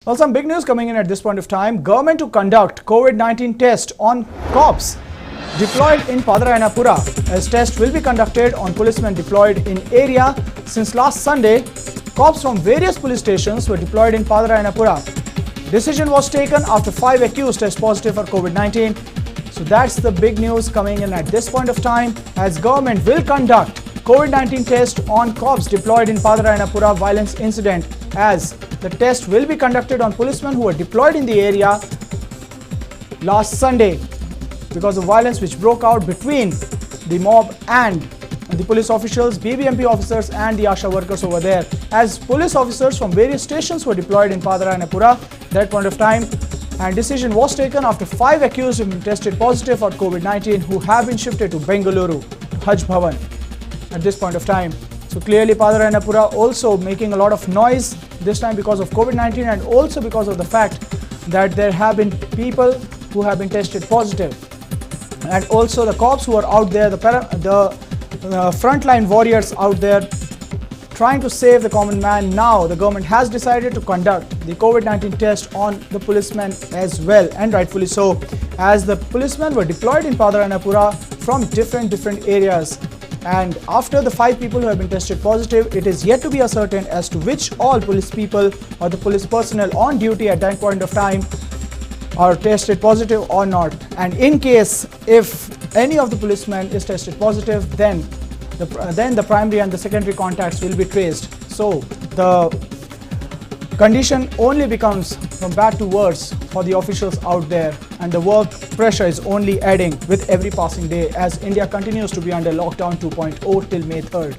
Well, some big news coming in at this point of time. Government to conduct COVID-19 test on cops deployed in Padarayanapura. As test will be conducted on policemen deployed in area. Since last Sunday, cops from various police stations were deployed in Padarayanapura. Decision was taken after 5 accused test positive for COVID-19. So that's the big news coming in at this point of time, as government will conduct COVID-19 test on cops deployed in Padarayanapura violence incident, as the test will be conducted on policemen who were deployed in the area last Sunday because of violence which broke out between the mob and the police officials, BBMP officers and the ASHA workers over there. As police officers from various stations were deployed in Padarayanapura at that point of time, and decision was taken after 5 accused have been tested positive for COVID-19 who have been shifted to Bengaluru, Haj Bhavan at this point of time. So clearly Padarayanapura also making a lot of noise this time because of COVID-19 and also because of the fact that there have been people who have been tested positive. And also the cops who are out there, the frontline warriors out there trying to save the common man. Now the government has decided to conduct the COVID-19 test on the policemen as well, and rightfully so, as the policemen were deployed in Padarayanapura from different areas. And after the 5 people who have been tested positive, it is yet to be ascertained as to which all police people or the police personnel on duty at that point of time are tested positive or not. And in case if any of the policemen is tested positive, then the primary and the secondary contacts will be traced. So the condition only becomes from bad to worse for the officials out there, and the work pressure is only adding with every passing day as India continues to be under lockdown 2.0 till May 3rd.